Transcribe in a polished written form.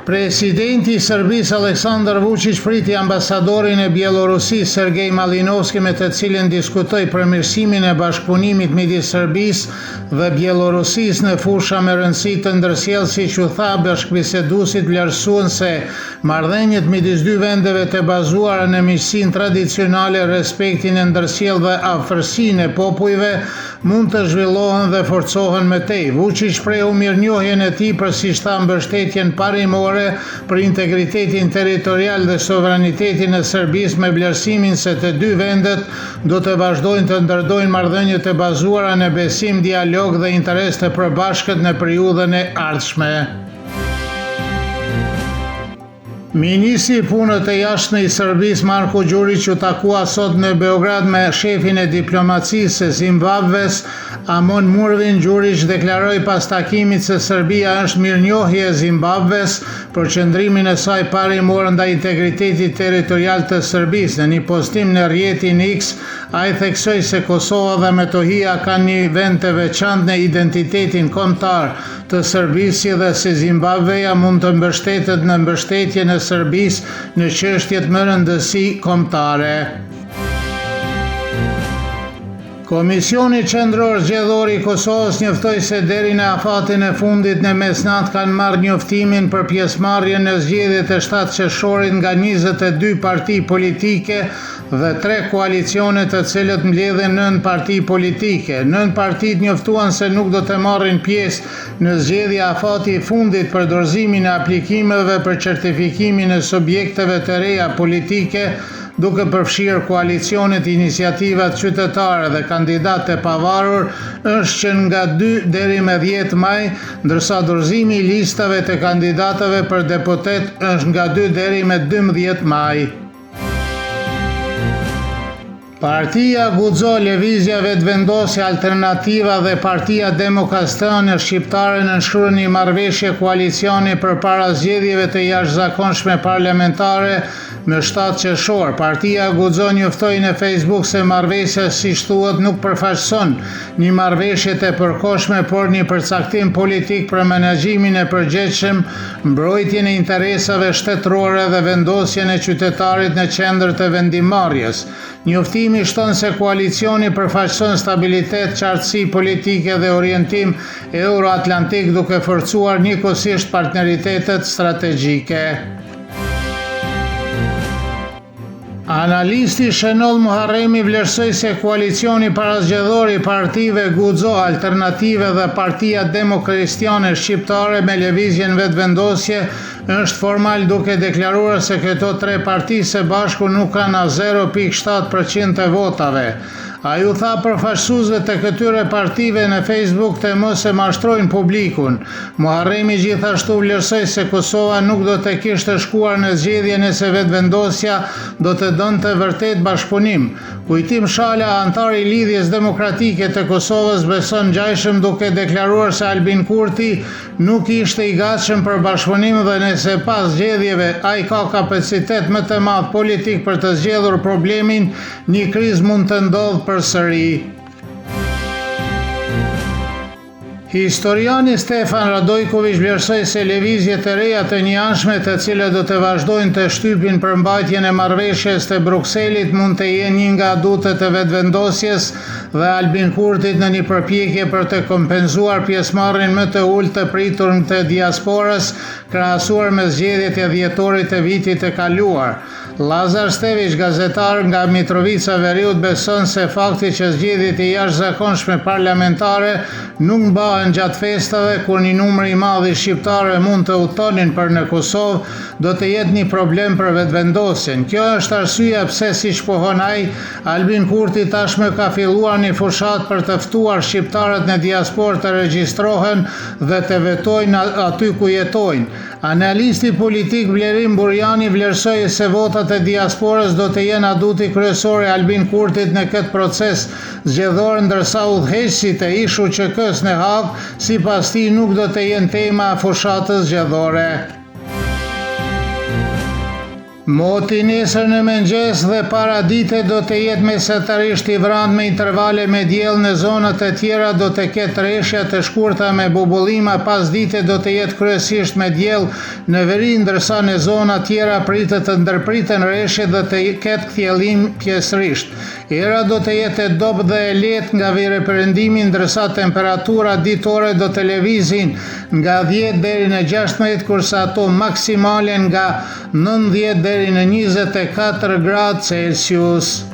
Presidenti i Serbisë Aleksandar Vučić priti ambasadorin e Bjelorusisë Sergej Malinovski me të cilin diskutoi përmirësimin e bashkëpunimit midis Serbisë dhe Bjelorusisë në fusha me rëndësi të ndërsjellë, siç u tha bashkëbiseduesit, vlerësuan se marrëdhëniet midis dy vendeve të bazuara në miqësinë tradicionale, respektin e ndërsjellë dhe afërsinë e popujve mund të zhvillohen dhe forcohen më tej. Vučić shprehu mirënjohjen e tij për, siç tha, mbështetjen parimore për integritetin territorial dhe sovranitetin e Serbisë, me vlerësimin se të dy vendet do të vazhdojnë të ndërdojnë marrëdhënie të bazuara në besim, dialog dhe interes të përbashkët në periudhën e ardhshme. Ministri i punëve të jashtme i Serbisë Marko Đurić u takua sot në Beograd me shefin e diplomacisë së Zimbabves Amon Murvin. Đurić deklaroi pas takimit se Serbia është mirënjohje e Zimbabves për qëndrimin e saj parimor ndaj integritetit territorial të Serbisë. Në një postim në rrjetin X, ai theksoi se Kosova dhe Metohia kanë një vend të veçantë në identitetin kombëtar të Serbisë, si dhe se Zimbabveja mund të mbështetet në mbështetjen e Serbisë në çështjet më rëndësi kombëtare. Komisioni Qendror Zgjedhor i Kosovës njoftoi se deri në afatin e fundit në mesnatë kanë marrë njoftimin për pjesëmarrjen në zgjedhjet e 7 qershorit nga 22 parti politike dhe 3 koalicione, të cilët mbledhen 9 parti politike. 9 partit njoftuan se nuk do të marrin pjesë në zgjedhja afati i fundit për dorëzimin e aplikimeve për certifikimin e subjekteve të reja politike, duke përfshirë koalicionet, iniciativat qytetare dhe kandidatë të pavarur, është që nga 2 deri me 10 maj, ndërsa dorëzimi i listave të kandidatëve për deputet është nga 2 deri me 12 maj. Partia Guxo, Lëvizja Vetëvendosja Alternativa dhe Partia Demokratane Shqiptare nënshkruan një marrëveshje koalicioni përpara zgjedhjeve të jashtëzakonshme parlamentare në 7 qershor. Partia Guxo njoftoi në Facebook se marrëveshja, siç thuhet, nuk përfaqëson një marrëveshje të përkohshme, por një përcaktim politik për menaxhimin e përgjithshëm, mbrojtjen e interesave shtetërore dhe vendosjen e qytetarit në qendër të vendimarrjes. Njoftimi shton se koalicioni përfaqëson stabilitet, qartësi politike dhe orientim euroatlantik, duke forcuar njëkohësisht partneritetet strategjike. Analisti Shenol Muharremi vlerësoi se koalicioni parazgjedhor i partive Guxo, Alternative dhe Partia Demokristjane Shqiptare me Lëvizjen Vetëvendosje është formal, duke deklaruar se këto 3 parti së bashku nuk kanë as 0.7% të votave. Ai u tha përfaqësuesve të këtyre partive në Facebook të mos e mashtrojnë publikun. Muharremi gjithashtu vlerësoi se Kosova nuk do të kishte shkuar në zgjedhje nëse vetëvendosja do të donte vërtet bashkëpunim. Kujtim Shala, antar i Lidhjes Demokratike të Kosovës, beson ngjajshëm, duke deklaruar se Albin Kurti nuk ishte i gatshëm për bashkëpunim dhe nëse pas zgjedhjeve ai ka kapacitet më të madh politik për të zgjedhur problemin, një krizë mund të ndodhë përsëri. Historiani Stefan Radojković vlerësoi se lëvizjet e reja të njëanshme, të cilat do të vazhdojnë të shtypin përmbajtjen e marrëveshjes të Brukselit, mund të jenë një nga adutet e vetëvendosjes dhe Albin Kurtit në një përpjekje për të kompenzuar pjesëmarrjen më të ulët të pritur të diasporës, krahasuar me zgjedhjet e dhjetorit të vitit të kaluar. Lazar Stević, gazetar nga Mitrovica Veriut, beson se fakti që zgjedhjet e jashtëzakonshme parlamentare nuk mbahen gjatë festave, kur një numër i madh i shqiptarëve mund të udhtonin për në Kosovë, do të jetë një problem për vetëvendosjen. Kjo është arsyeja pse, siç pohon ai, Albin Kurti tashmë ka filluar një fushat për të ftuar shqiptarët në diasporë të regjistrohen dhe të vetojnë aty ku jetojnë. Analisti politik Vlerim Burjani vlerësoi se votat e diasporës do të jenë aduti kryesor i Albin Kurtit në këtë proces zgjedhor, ndërsa udhëheqësit e ISHU-QK-s në Hag, sipas tij, nuk do të jenë tema e fushatës zgjedhore. Moti nesër në mëngjes dhe para dite do të jetë mesatarisht i vrant me intervale me diell, në zonat e tjera do të ketë rreshja të shkurta me bubullima, pas dite do të jetë kryesisht me diell në veri, ndërsa në zona tjera pritet të ndërpriten rreshje dhe të ketë kthjellim pjesërisht. Era do të jetë e dobët dhe e lehtë nga veriperëndimi, ndërsa temperatura ditore do të lëvizin nga 10 deri në 16, kurse ato maksimale nga 19 deri në 24 gradë Celsius.